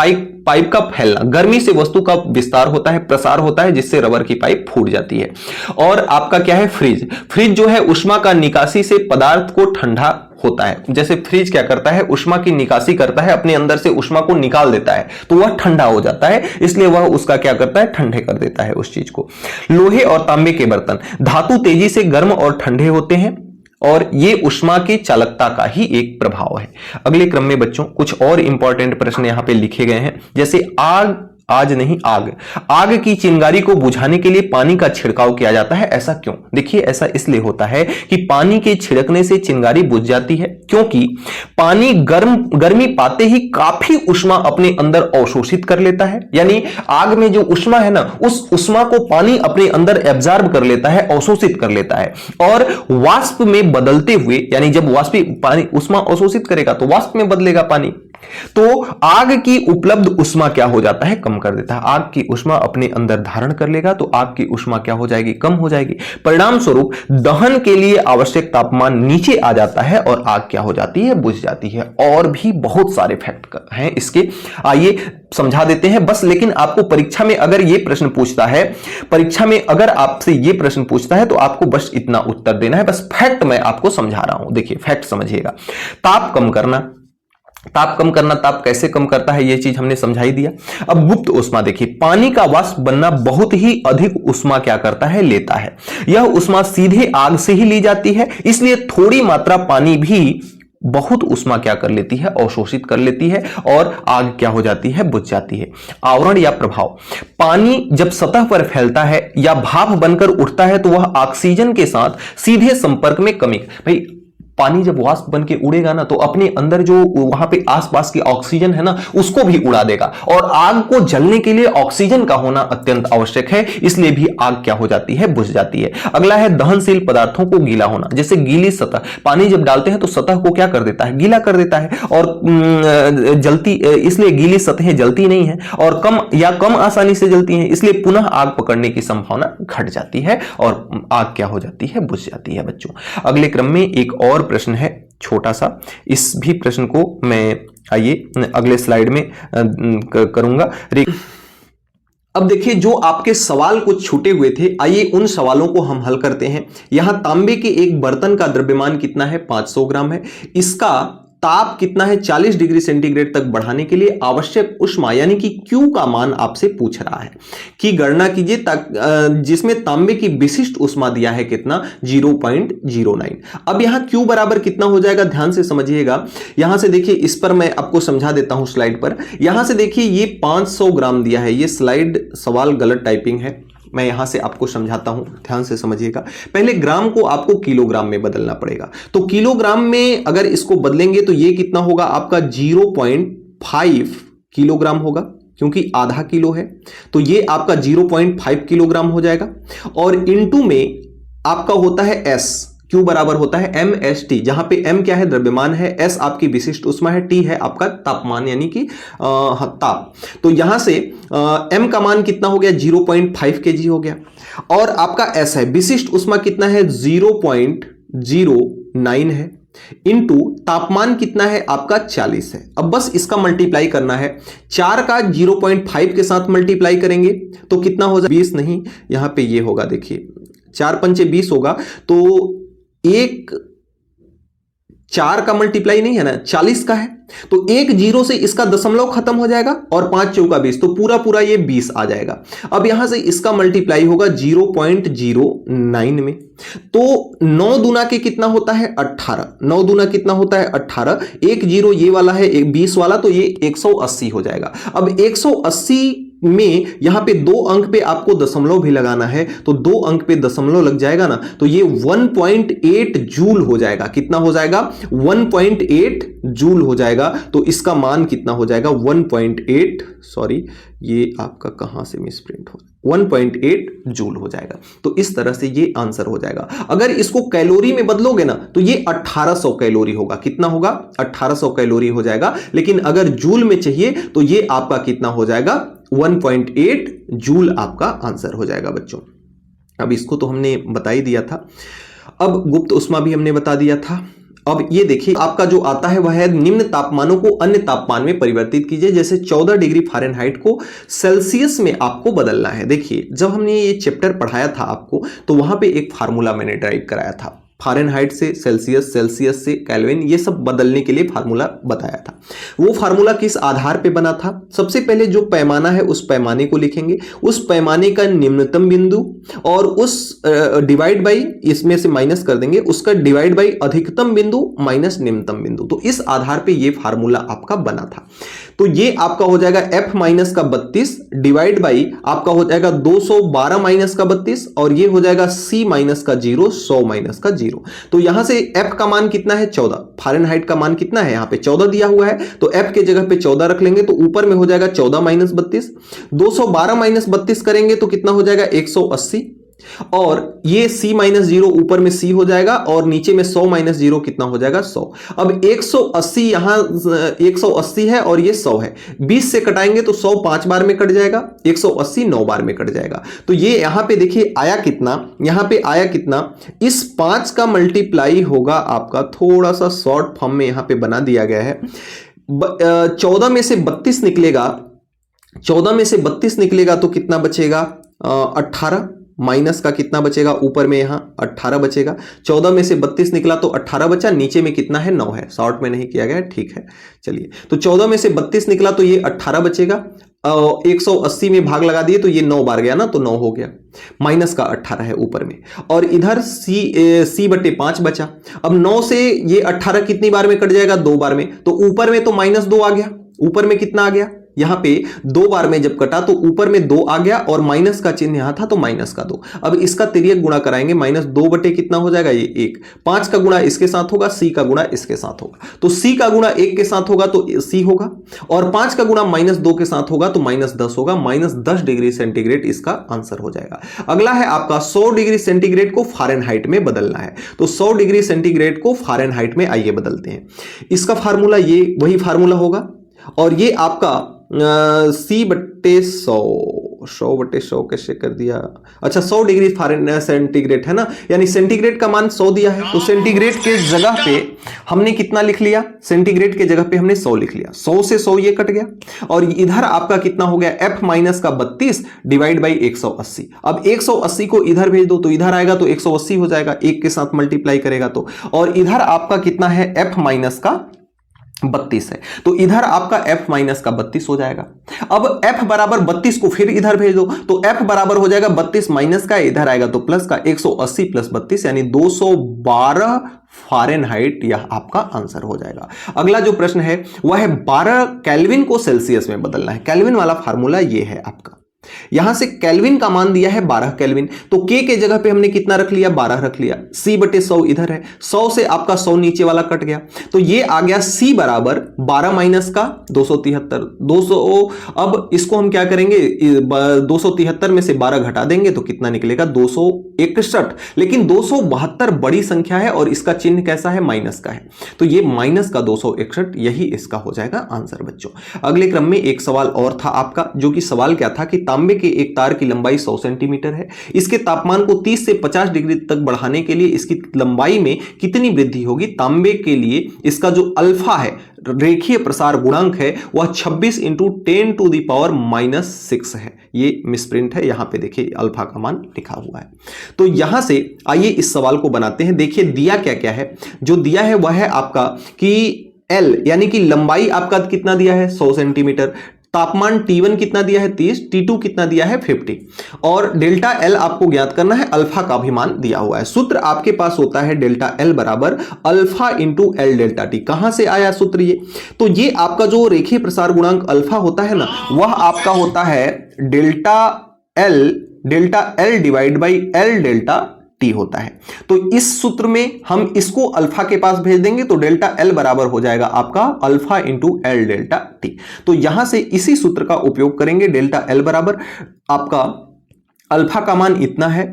पाइप का फैलना, गर्मी से वस्तु का विस्तार होता है, प्रसार होता है, जिससे रबर की पाइप फूट जाती है। और आपका क्या है, फ्रिज जो है ऊष्मा का निकासी से पदार्थ को ठंडा होता है। जैसे फ्रिज क्या करता है, ऊष्मा की निकासी करता है, अपने अंदर से ऊष्मा को निकाल देता है तो वह ठंडा हो जाता है, इसलिए वह उसका क्या करता है, ठंडे कर देता है उस चीज को। लोहे और तांबे के बर्तन, धातु तेजी से गर्म और ठंडे होते हैं और ये ऊष्मा की चालकता का ही एक प्रभाव है। अगले क्रम में बच्चों कुछ और इंपॉर्टेंट प्रश्न यहां पे लिखे गए हैं, जैसे आग की चिंगारी को बुझाने के लिए पानी का छिड़काव किया जाता है, ऐसा क्यों? देखिए ऐसा इसलिए होता है कि पानी के छिड़कने से चिंगारी बुझ जाती है, क्योंकि पानी गर्मी पाते ही काफी ऊष्मा अपने अंदर अवशोषित कर लेता है। यानी आग में जो ऊष्मा है ना, उस ऊष्मा को पानी अपने अंदर एब्जॉर्ब कर लेता है, अवशोषित कर लेता है और वाष्प में बदलते हुए, यानी जब पानी ऊष्मा अवशोषित करेगा तो वाष्प में बदलेगा पानी, तो आग की उपलब्ध ऊष्मा क्या हो जाता है, कम कर देता है। आग की ऊष्मा अपने अंदर धारण कर लेगा तो आग की ऊष्मा क्या हो जाएगी, कम हो जाएगी। परिणाम स्वरूप दहन के लिए आवश्यक तापमान नीचे आ जाता है और आग क्या हो जाती है, बुझ जाती है। और भी बहुत सारे फैक्ट हैं इसके, आइए समझा देते हैं बस। लेकिन आपको परीक्षा में अगर ये प्रश्न पूछता है, परीक्षा में अगर आपसे ये प्रश्न पूछता है तो आपको बस इतना उत्तर देना है, बस फैक्ट मैं आपको समझा रहा हूं। देखिए फैक्ट समझिएगा। ताप कम करना, ताप कैसे कम करता है ये चीज हमने समझा ही दिया। अब गुप्त ऊष्मा देखिए, पानी का वाष्प बनना बहुत ही अधिक ऊष्मा क्या करता है, लेता है। यह ऊष्मा सीधे आग से ही ली जाती है, इसलिए थोड़ी मात्रा पानी भी बहुत ऊष्मा क्या कर लेती है, अवशोषित कर लेती है और आग क्या हो जाती है, बुझ जाती है। आवरण या प्रभाव, पानी जब सतह पर फैलता है या भाप बनकर उठता है तो वह ऑक्सीजन के साथ सीधे संपर्क में कमी, भाई पानी जब वाष्प बन के उड़ेगा ना तो अपने अंदर जो वहां पे आसपास की ऑक्सीजन है ना उसको भी उड़ा देगा, और आग को जलने के लिए ऑक्सीजन का होना अत्यंत आवश्यक है, इसलिए भी आग क्या हो जाती है, बुझ जाती है। अगला है दहनशील पदार्थों को गीला होना, जैसे गीली सतह, पानी जब डालते हैं तो सतह को क्या कर देता है, गीला कर देता है, और जलती, इसलिए गीली सतहें जलती नहीं है और कम आसानी से जलती हैं, इसलिए पुनः आग पकड़ने की संभावना घट जाती है और आग क्या हो जाती है, बुझ जाती है बच्चों। अगले क्रम में एक और प्रश्न है छोटा सा, इस भी प्रश्न को मैं आइए अगले स्लाइड में करूंगा। अब देखिए जो आपके सवाल कुछ छूटे हुए थे, आइए उन सवालों को हम हल करते हैं। यहां तांबे के एक बर्तन का द्रव्यमान कितना है, 500 ग्राम है। इसका ताप कितना है, 40 डिग्री सेंटीग्रेड तक बढ़ाने के लिए आवश्यक ऊष्मा यानी कि Q का मान आपसे पूछ रहा है कि गणना कीजिए, जिसमें तांबे की विशिष्ट ऊष्मा दिया है कितना, 0.09। अब यहां Q बराबर कितना हो जाएगा, ध्यान से समझिएगा। यहां से देखिए, इस पर मैं आपको समझा देता हूं स्लाइड पर। यहां से देखिए ये 500 ग्राम दिया है, ये स्लाइड सवाल गलत टाइपिंग है, मैं यहां से आपको समझाता हूं, ध्यान से समझिएगा। पहले ग्राम को आपको किलोग्राम में बदलना पड़ेगा, तो किलोग्राम में अगर इसको बदलेंगे तो ये कितना होगा आपका, 0.5 किलोग्राम होगा, क्योंकि आधा किलो है, तो ये आपका 0.5 किलोग्राम हो जाएगा। और इनटू में आपका होता है S, Q बराबर होता है MST, जहां पे M क्या है, द्रव्यमान है, S आपकी विशिष्ट ऊष्मा है, T है आपका तापमान यानी कि ताप। तो यहां से M का मान कितना हो गया, 0.5 kg हो गया, और आपका S है, विशिष्ट ऊष्मा कितना है, 0.09 है, इनटू तापमान कितना है आपका, 40 है। अब बस इसका मल्टीप्लाई करना है, 4 का 0.5 के साथ मल्टीप्लाई करेंगे तो कितना हो जाएगा, 20 नहीं, यहां पे ये होगा, देखिए 4 पंचे 20 होगा, तो 4 का मल्टीप्लाई नहीं है ना, 40 का है, तो 1 जीरो से इसका दशमलव खत्म हो जाएगा, और 5 चौका 20, तो पूरा ये 20 आ जाएगा। अब यहां से इसका मल्टीप्लाई होगा 0.09 में, तो 9 दूना के कितना होता है, 18, 9 दूना कितना होता है, 18, 1 जीरो ये वाला है 20 वाला, तो ये 180 हो जाएगा। अब 180 में यहां पे 2 अंक पे आपको दशमलव भी लगाना है, तो 2 अंक पे दशमलव लग जाएगा ना, तो ये 1.8 जूल हो जाएगा। कितना हो जाएगा, 1.8 जूल हो जाएगा। तो इसका मान कितना हो जाएगा, 1.8, सॉरी ये आपका कहां से मिसप्रिंट हो, 1.8 जूल हो जाएगा। तो इस तरह से ये आंसर हो जाएगा। अगर इसको कैलोरी में बदलोगे ना तो ये 1800 कैलोरी होगा। कितना होगा, 1800 कैलोरी हो जाएगा। लेकिन अगर जूल में चाहिए तो ये आपका कितना हो जाएगा, 1.8 जूल आपका आंसर हो जाएगा बच्चों। अब इसको तो हमने बता ही दिया था। अब गुप्त ऊष्मा भी हमने बता दिया था। अब ये देखिए आपका जो आता है वह है, निम्न तापमानों को अन्य तापमान में परिवर्तित कीजिए। जैसे 14 डिग्री फ़ारेनहाइट को सेल्सियस में आपको बदलना है। देखिए जब हमने ये चैप्टर पढ़ाया था आपको, तो वहां पे एक फार्मूला मैंने ड्राइव कराया था, फ़ारेनहाइट से सेल्सियस, सेल्सियस से केल्विन, ये सब बदलने के लिए फार्मूला बताया था। वो फार्मूला किस आधार पे बना था, सबसे पहले जो पैमाना है उस पैमाने को लिखेंगे, उस पैमाने का निम्नतम बिंदु, और उस डिवाइड बाई, इसमें से माइनस कर देंगे, उसका डिवाइड बाई अधिकतम बिंदु माइनस निम्नतम बिंदु। तो इस आधार पे ये फार्मूला आपका बना था। तो ये आपका हो जाएगा F माइनस का 32 डिवाइड बाई आपका हो जाएगा 212 माइनस का 32, और ये हो जाएगा C माइनस का 0, 100 माइनस का 0। तो यहां से F का मान कितना है, 14, फ़ारेनहाइट का मान कितना है, यहां पे 14 दिया हुआ है, तो F के जगह पे 14 रख लेंगे, तो ऊपर में हो जाएगा 14 माइनस 32, 212 माइनस 32 करेंगे तो कितना हो जाएगा, 180, और ये C माइनस 0 ऊपर में C हो जाएगा, और नीचे में 100 माइनस 0 कितना हो जाएगा, 100। अब 180 यहां 180 है और ये 100 है, 20 से कटाएंगे तो 100 5 बार में कट जाएगा, 180 9 बार में कट जाएगा। तो ये यहां पे देखिए आया कितना, यहां पे आया कितना, इस 5 का मल्टीप्लाई होगा आपका, थोड़ा सा शॉर्ट फॉर्म में यहां पे बना दिया गया है, 14 में से 32 निकलेगा, 14 में से 32 निकलेगा तो कितना बचेगा, 18, माइनस का कितना बचेगा, ऊपर में यहां 18 बचेगा। 14 में से 32 निकला तो 18 बचा, नीचे में कितना है, 9 है, शॉर्ट में नहीं किया गया, ठीक है। चलिए तो 14 में से 32 निकला तो ये 18 बचेगा, 180 में भाग लगा दिए तो ये 9 बार गया ना, तो 9 हो गया, माइनस का 18 है ऊपर में, और इधर C बटे 5 बचा। अब 9 से ये 18 कितनी बार में कट जाएगा, 2 बार में, तो ऊपर में तो -2 आ गया, ऊपर में कितना आ गया, यहां पे 2 बार में जब कटा तो ऊपर में 2 आ गया और माइनस का चिन्ह यहां था तो माइनस का 2। अब इसका तिर्यक गुणा कराएंगे, -2 बटे कितना हो जाएगा ये 1। 5 का गुणा इसके साथ होगा, c का गुणा इसके साथ होगा, तो c का गुणा 1 के साथ होगा तो c होगा, और 5 का गुणा -2 के साथ होगा तो -10 होगा। -10 डिग्री सेंटीग्रेड इसका आंसर हो जाएगा। अगला है आपका 100 डिग्री सेंटीग्रेड को फ़ारेनहाइट में बदलना है, तो 100 डिग्री सेंटीग्रेड को फ़ारेनहाइट में आइए बदलते हैं। इसका फार्मूला ये वही फार्मूला होगा, और ये आपका C/100, 100/100 कैसे कर दिया, अच्छा 100 डिग्री सेंटीग्रेड है ना, यानी सेंटीग्रेड का मान 100 दिया है, तो सेंटीग्रेड के जगह पे हमने कितना लिख लिया, सेंटीग्रेड के जगह पे हमने 100 लिख लिया। 100 से 100 ये कट गया, और इधर आपका कितना हो गया, f माइनस का 32 डिवाइड बाई 180। अब 180 को इधर भेज दो तो इधर आएगा तो 180 हो जाएगा, 1 के साथ मल्टीप्लाई करेगा तो, और इधर आपका कितना है, f माइनस का 32 है, तो इधर आपका f माइनस का 32 हो जाएगा। अब f बराबर 32 को फिर इधर भेज दो तो f बराबर हो जाएगा 32 माइनस का, इधर आएगा तो प्लस का, 180 प्लस 32 यानी 212 फ़ारेनहाइट, यह आपका आंसर हो जाएगा। अगला जो प्रश्न है वह है 12 केल्विन को सेल्सियस में बदलना है। केल्विन वाला फार्मूला यह है आपका, यहां से केल्विन का मान दिया है 12 केल्विन, तो k के जगह पे हमने कितना रख लिया, 12 रख लिया। C/100 इधर है, 100 से आपका 100 नीचे वाला कट गया, तो ये आ गया C बराबर 12 माइनस का 273, 200। अब इसको हम क्या करेंगे, 273 में से 12 घटा देंगे तो कितना निकलेगा, 261। लेकिन 272 बड़ी संख्या है और इसका चिन्ह कैसा है, माइनस का है, तो ये माइनस का 261, यही इसका हो जाएगा आंसर बच्चों। अगले क्रम में एक सवाल और था आपका, जो कि सवाल क्या था कि तांबे के एक तार की लंबाई 100 सेंटीमीटर है, इसके तापमान को 30 से 50 डिग्री तक बढ़ाने के लिए इसकी लंबाई में कितनी वृद्धि होगी। तांबे के लिए इसका जो अल्फा है, रेखीय प्रसार गुणांक है, वह 26 × 10⁻⁻6 है। ये मिसप्रिंट है, यहां पे देखिए अल्फा का मान लिखा हुआ है। तो यहां से आइए इस सवाल को बनाते हैं। देखिए दिया क्या क्या है, जो दिया है वह है आपका कि L यानी कि लंबाई आपका कितना दिया है, 100 सेंटीमीटर, तापमान T1 कितना दिया है 30, T2 कितना दिया है 50, और डेल्टा L आपको ज्ञात करना है, अल्फा का भी मान दिया हुआ है। सूत्र आपके पास होता है डेल्टा L बराबर alpha into L delta T। कहां से आया सूत्र ये, तो ये आपका जो रेखीय प्रसार गुणांक अल्फा होता है ना, वह आपका होता है delta L divide by L delta T होता है। तो इस सूत्र में हम इसको अल्फा के पास भेज देंगे तो डेल्टा L बराबर हो जाएगा आपका alpha into L delta T। तो यहां से इसी सूत्र का उपयोग करेंगे, डेल्टा L बराबर आपका अल्फा का मान इतना है,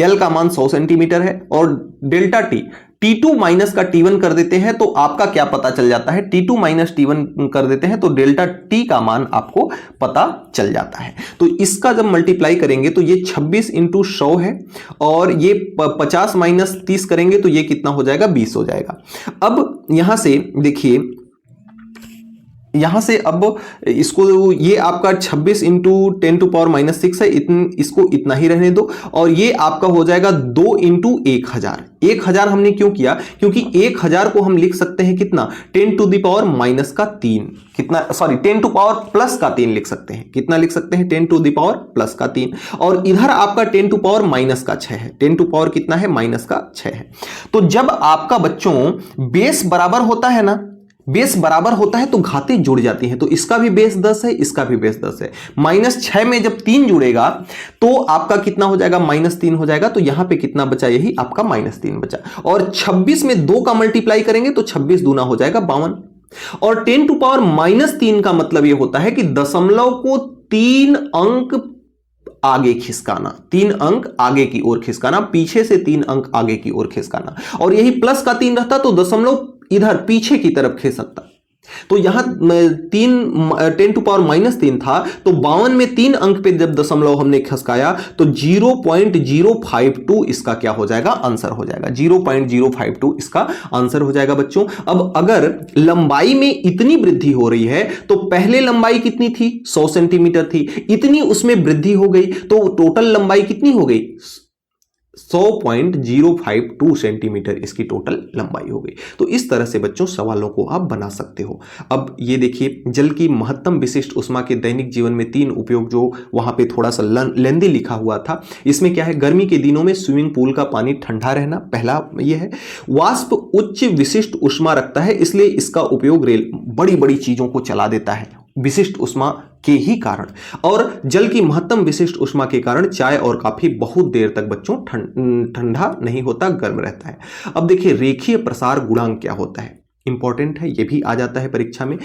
L का मान 100 सेंटीमीटर है, और डेल्टा T T2 माइनस का T1 कर देते हैं तो आपका क्या पता चल जाता है, T2 माइनस T1 कर देते हैं तो डेल्टा T का मान आपको पता चल जाता है। तो इसका जब मल्टीप्लाई करेंगे तो ये 26 × 100 है, और ये 50 माइनस 30 करेंगे तो ये कितना हो जाएगा, 20 हो जाएगा। अब यहां से देखिए, यहां से अब इसको, ये आपका 26 × 10⁻⁻6 है, इसको इतना ही रहने दो, और ये आपका हो जाएगा 2 × 1000। 1000 हमने क्यों किया, क्योंकि 1000 को हम लिख सकते हैं कितना, 10⁻⁻3 कितना, सॉरी 10⁻+3 लिख सकते हैं। कितना लिख सकते हैं, 10⁻+3, और इधर आपका 10⁻⁻6 है, 10 कितना है, -6 है। तो जब आपका बच्चों बेस बराबर होता है ना, बेस बराबर होता है तो घातें जुड़ जाती हैं, तो इसका भी बेस 10 है, इसका भी बेस 10 है। -6 में जब 3 जुड़ेगा तो आपका कितना हो जाएगा, -3 हो जाएगा। तो यहां पे कितना बचा, यही आपका -3 बचा, और 26 में 2 का मल्टीप्लाई करेंगे तो 26 दूना हो जाएगा 52, और 10⁻⁻3 का मतलब यह होता है कि दशमलव को 3 अंक आगे खिसकाना, 3 अंक आगे की ओर खिसकाना, पीछे से 3 अंक आगे की ओर खिसकाना, और यही प्लस का 3 रहता तो दशमलव इधर पीछे की तरफ खिसकता। तो यहां 10⁻³ था, तो 52 में 3 अंक पे जब दशमलव हमने खिसकाया तो 0.052 इसका क्या हो जाएगा, आंसर हो जाएगा। 0.052 इसका आंसर हो जाएगा बच्चों। अब अगर लंबाई में इतनी वृद्धि हो रही है तो पहले लंबाई कितनी थी, 100 सेंटीमीटर थी, इतनी उसमें वृद्धि हो गई तो टोटल लंबाई कितनी हो गई, 100.052 सेंटीमीटर इसकी टोटल लंबाई हो गई। तो इस तरह से बच्चों सवालों को आप बना सकते हो। अब ये देखिए, जल की महत्तम विशिष्ट उष्मा के दैनिक जीवन में 3 उपयोग, जो वहां पे थोड़ा सा लेंदी लिखा हुआ था, इसमें क्या है, गर्मी के दिनों में स्विमिंग पूल का पानी ठंडा रहना, पहला ये है। वाष्प उच्च विशिष्ट उष्मा रखता है, इसलिए इसका उपयोग रेल बड़ी बड़ी चीजों को चला देता है विशिष्ट उष्मा के ही कारण। और जल की महत्तम विशिष्ट उष्मा के कारण चाय और काफी बहुत देर तक बच्चों ठंडा नहीं होता, गर्म रहता है। अब देखिए, रेखीय प्रसार गुणांक क्या होता है, इंपॉर्टेंट है, यह भी आ जाता है परीक्षा में।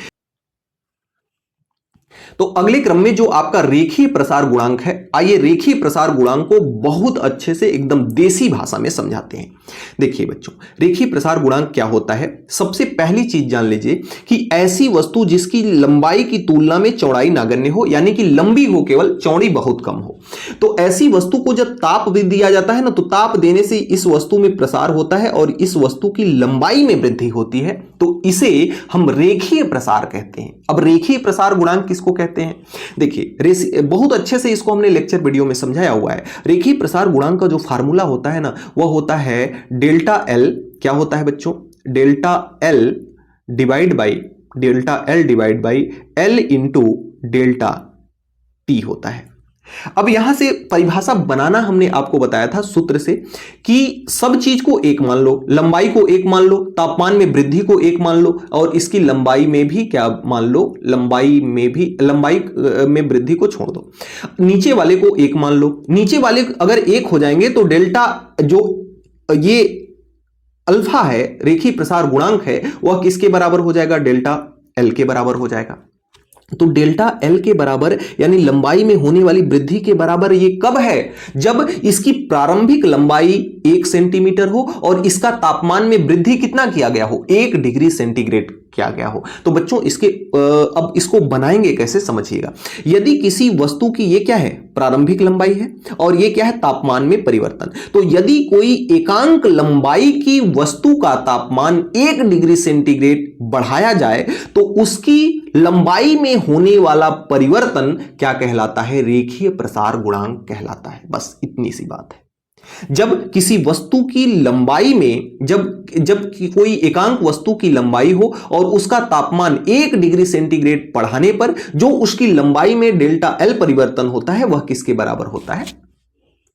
तो अगले क्रम में जो आपका रेखीय प्रसार गुणांक है, आइए रेखीय प्रसार गुणांक को बहुत अच्छे से एकदम देसी भाषा में समझाते हैं। देखिए बच्चों, रेखीय प्रसार गुणांक क्या होता है, सबसे पहली चीज जान लीजिए कि ऐसी वस्तु जिसकी लंबाई की तुलना में चौड़ाई नगण्य हो, यानी कि लंबी हो केवल, चौड़ी बहुत कम हो, तो ऐसी वस्तु को जब ताप दिया जाता है ना, तो ताप देने से इस वस्तु में प्रसार होता है और इस वस्तु की लंबाई में वृद्धि होती है, तो इसे हम रेखीय प्रसार कहते हैं। अब रेखीय प्रसार गुणांक किसको कहते हैं, देखिए बहुत अच्छे से इसको हमने लेक्चर वीडियो में समझाया हुआ है। रेखीय प्रसार गुणांक का जो फार्मूला होता है ना, वह होता है डेल्टा एल, क्या होता है बच्चों, delta L divide by L into delta T होता है। अब यहां से परिभाषा बनाना हमने आपको बताया था सूत्र से कि सब चीज को एक मान लो, लंबाई को एक मान लो, तापमान में वृद्धि को एक मान लो, और इसकी लंबाई में भी क्या मान लो, लंबाई में वृद्धि को छोड़ दो, नीचे वाले को एक मान लो। नीचे वाले अगर एक हो जाएंगे तो डेल्टा, जो ये अल्फा है, रेखीय प्रसार गुणांक है, वह किसके बराबर हो जाएगा, डेल्टा एल के बराबर हो जाएगा। तो डेल्टा एल के बराबर यानी लंबाई में होने वाली वृद्धि के बराबर ये कब है, जब इसकी प्रारंभिक लंबाई 1 सेंटीमीटर हो और इसका तापमान में वृद्धि कितना किया गया हो, 1 डिग्री सेंटीग्रेड किया गया हो। तो बच्चों इसके अब इसको बनाएंगे कैसे, समझिएगा। यदि किसी वस्तु की ये क्या है, प्रारंभिक लंबाई है, और ये क्या है, तापमान में परिवर्तन, तो यदि कोई एकांक लंबाई की वस्तु का तापमान 1 डिग्री सेंटीग्रेड बढ़ाया जाए तो उसकी लंबाई में होने वाला परिवर्तन क्या कहलाता है, रेखीय प्रसार गुणांक कहलाता है। बस इतनी सी बात है। जब किसी वस्तु की लंबाई में जब कोई एकांक वस्तु की लंबाई हो और उसका तापमान 1 डिग्री सेंटीग्रेड बढ़ाने पर जो उसकी लंबाई में डेल्टा एल परिवर्तन होता है, वह किसके बराबर होता है,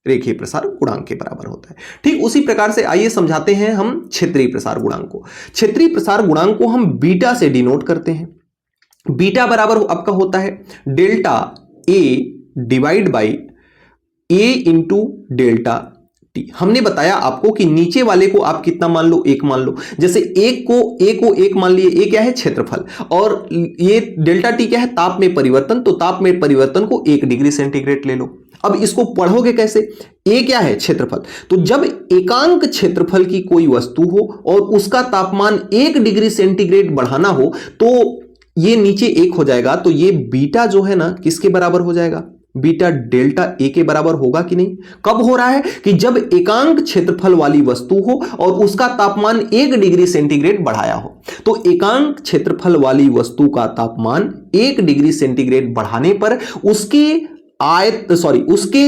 रेखीय प्रसार गुणांक के बराबर होता है। ठीक उसी प्रकार से आइए समझाते हैं हम क्षेत्रीय प्रसार गुणांक को। क्षेत्रीय प्रसार गुणांक को हम बीटा से डिनोट करते हैं। बीटा बराबर आपका होता है delta A divide by A into delta T. हमने बताया आपको कि नीचे वाले को आप कितना मान लो, 1 मान लो। जैसे ए को 1 मान लिए, ए क्या है, क्षेत्रफल, और ये डेल्टा टी क्या है, ताप में परिवर्तन, तो ताप में परिवर्तन को 1 डिग्री सेंटीग्रेड ले लो। अब इसको पढ़ोगे कैसे, ए क्या है, क्षेत्रफल, तो जब एकांक क्षेत्रफल की कोई वस्तु हो और उसका तापमान 1 डिग्री सेंटीग्रेड बढ़ाना हो तो ये नीचे 1 हो जाएगा, तो ये बीटा जो है ना किसके बराबर हो जाएगा, बीटा डेल्टा ए के बराबर होगा कि नहीं। कब हो रहा है कि जब एकांक क्षेत्रफल वाली वस्तु हो और उसका तापमान 1 डिग्री सेंटीग्रेड बढ़ाया हो। तो एकांक क्षेत्रफल वाली वस्तु का तापमान 1 डिग्री सेंटीग्रेड बढ़ाने पर उसके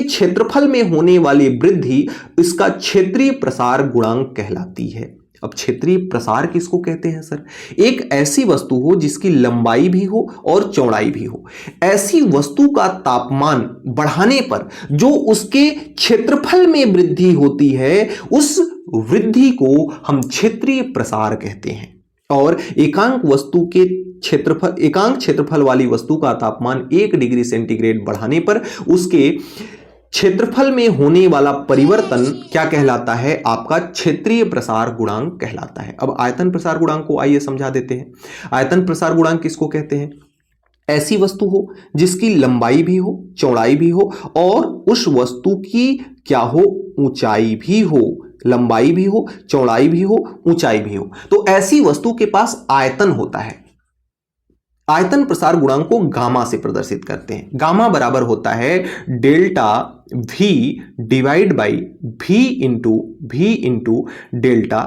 क्षेत्रफल में होने वाली वृद्धि इसका क्षेत्रीय प्रसार गुणांक कहलाती है। अब क्षेत्रीय प्रसार किसको कहते हैं सर, एक ऐसी वस्तु हो जिसकी लंबाई भी हो और चौड़ाई भी हो, ऐसी वस्तु का तापमान बढ़ाने पर जो उसके क्षेत्रफल में वृद्धि होती है, उस वृद्धि को हम क्षेत्रीय प्रसार कहते हैं। और एकांक क्षेत्रफल वाली वस्तु का तापमान 1 डिग्री सेंटीग्रेड बढ़ाने पर उसके क्षेत्रफल में होने वाला परिवर्तन क्या कहलाता है, आपका क्षेत्रीय प्रसार गुणांक कहलाता है। अब आयतन प्रसार गुणांक को आइए समझा देते हैं। आयतन प्रसार गुणांक किसको कहते हैं, ऐसी वस्तु हो जिसकी लंबाई भी हो, चौड़ाई भी हो, और उस वस्तु की क्या हो, ऊंचाई भी हो, लंबाई भी हो, चौड़ाई भी हो, ऊंचाई भी हो, तो ऐसी वस्तु के पास आयतन होता है। आयतन प्रसार गुणांक को गामा से प्रदर्शित करते हैं। गामा बराबर होता है delta V divide by V into delta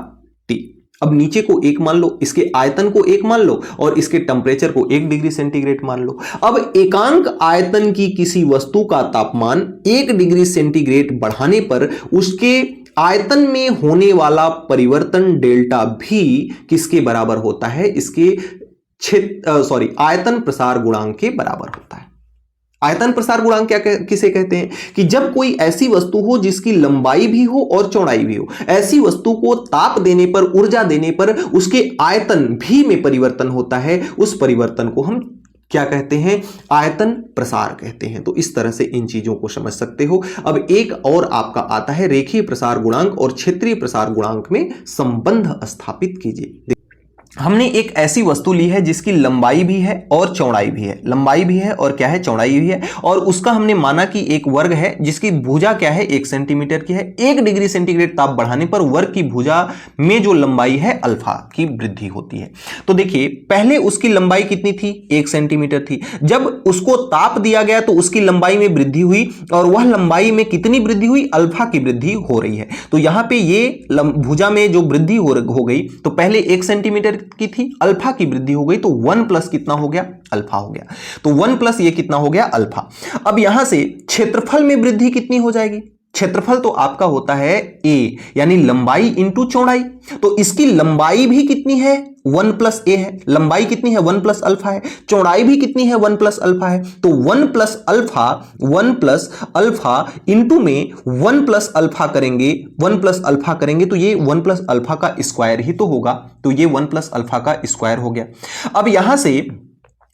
T. अब नीचे को 1 मान लो, इसके आयतन को 1 मान लो और इसके टेम्परेचर को 1 डिग्री सेंटीग्रेड मान लो। अब एकांक आयतन की किसी वस्तु का तापमान 1 डिग्री सेंटीग्रेड बढ़ाने पर उसके आयतन में होने वाला परिवर्तन डेल्टा भी किसके बराबर होता है? इसके आयतन प्रसार गुणांक के बराबर होता है। आयतन प्रसार गुणांक किसे कहते हैं? कि जब कोई ऐसी वस्तु हो जिसकी लंबाई भी हो और चौड़ाई भी हो, ऐसी वस्तु को ताप देने पर, ऊर्जा देने पर उसके आयतन भी में परिवर्तन होता है, उस परिवर्तन को हम क्या कहते हैं? आयतन प्रसार कहते हैं। तो इस तरह से इन चीजों को समझ सकते हो। अब एक और आपका आता है रेखीय प्रसार गुणांक और क्षेत्रीय प्रसार गुणांक में संबंध स्थापित कीजिए। हमने एक ऐसी वस्तु ली है जिसकी लंबाई भी है और चौड़ाई भी है, लंबाई भी है और क्या है? चौड़ाई भी है, और उसका हमने माना कि एक वर्ग है जिसकी भुजा क्या है? 1 सेंटीमीटर की है। 1 डिग्री सेंटीग्रेड ताप बढ़ाने पर वर्ग की भुजा में जो लंबाई है अल्फा की वृद्धि होती है। तो देखिए पहले उसकी लंबाई कितनी थी? 1 सेंटीमीटर थी। जब उसको ताप दिया गया तो उसकी लंबाई में वृद्धि हुई, और वह लंबाई में कितनी वृद्धि हुई? अल्फा की वृद्धि हो रही है। तो यहां पे ये भुजा में जो वृद्धि हो गई, तो पहले 1 सेंटीमीटर की थी, अल्फा की वृद्धि हो गई, तो 1 प्लस कितना हो गया? अल्फा हो गया। तो 1 प्लस ये कितना हो गया? अल्फा। अब यहां से क्षेत्रफल में वृद्धि कितनी हो जाएगी? क्षेत्रफल तो आपका होता है a, यानी लंबाई इंटू चौड़ाई। तो इसकी लंबाई भी कितनी है? 1 प्लस ए है। लंबाई कितनी है? 1 प्लस अल्फा है। चौड़ाई भी कितनी है? 1 प्लस अल्फा है। तो 1 प्लस अल्फा इंटू में 1 प्लस अल्फा करेंगे, 1 प्लस अल्फा करेंगे तो ये 1 प्लस अल्फा का स्क्वायर ही तो होगा। तो ये 1 प्लस अल्फा का स्क्वायर हो गया। अब यहां से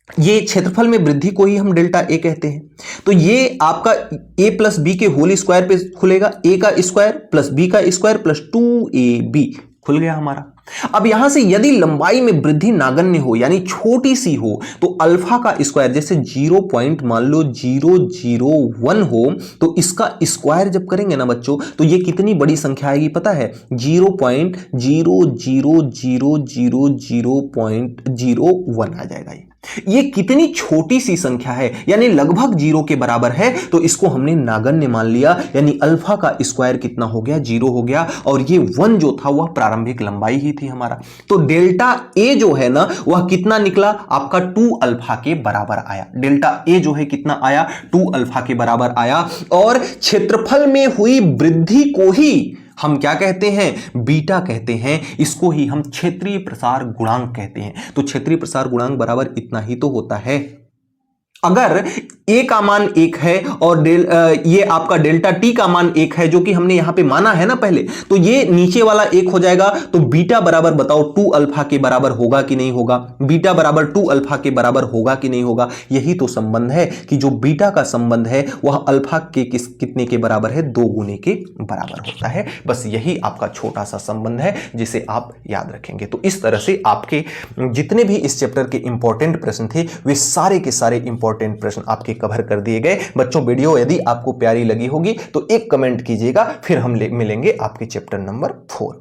ये क्षेत्रफल में वृद्धि को ही हम डेल्टा ए कहते हैं। तो ये आपका a प्लस बी के होल स्क्वायर पे खुलेगा, a का स्क्वायर प्लस b का स्क्वायर प्लस 2ab खुल गया हमारा। अब यहां से यदि लंबाई में वृद्धि नागण्य हो, यानी छोटी सी हो, तो अल्फा का स्क्वायर जैसे 0.001 हो, तो इसका स्क्वायर जब करेंगे ना बच्चों, तो ये कितनी बड़ी संख्या आएगी पता है? 0.00000.01 आ जाएगा। ये कितनी छोटी सी संख्या है, यानी लगभग 0 के बराबर है, तो इसको हमने नागण्य मान लिया, यानी अल्फा का स्क्वायर कितना हो गया? 0 हो गया, और ये 1 जो था वह प्रारंभिक लंबाई ही थी हमारा। तो डेल्टा ए जो है ना वह कितना निकला? आपका 2 अल्फा के बराबर आया। डेल्टा ए जो है कितना आया? 2 अल्फा के बराबर आया। और क्षेत्रफल में हुई वृद्धि को ही हम क्या कहते हैं? बीटा कहते हैं। इसको ही हम क्षेत्रीय प्रसार गुणांक कहते हैं। तो क्षेत्रीय प्रसार गुणांक बराबर इतना ही तो होता है। अगर a का मान 1 है और ये आपका डेल्टा t का मान 1 है, जो कि हमने यहां पे माना है ना पहले, तो ये नीचे वाला 1 हो जाएगा। तो बीटा बराबर बताओ 2 अल्फा के बराबर होगा कि नहीं होगा? बीटा बराबर 2 अल्फा के बराबर होगा कि नहीं होगा? यही तो संबंध है कि जो बीटा का संबंध है वह अल्फा के कितने के बराबर है? 2 गुने के बराबर होता है। बस यही आपका छोटा सा संबंध है जिसे आप याद रखेंगे। तो इस तरह से आपके जितने भी इस चैप्टर के इंपॉर्टेंट प्रश्न थे वे सारे के सारे इंपॉर्टेंट प्रश्न आपके कवर कर दिए गए। बच्चों वीडियो यदि आपको प्यारी लगी होगी तो एक कमेंट कीजिएगा, फिर हम मिलेंगे आपके चैप्टर नंबर 4 में।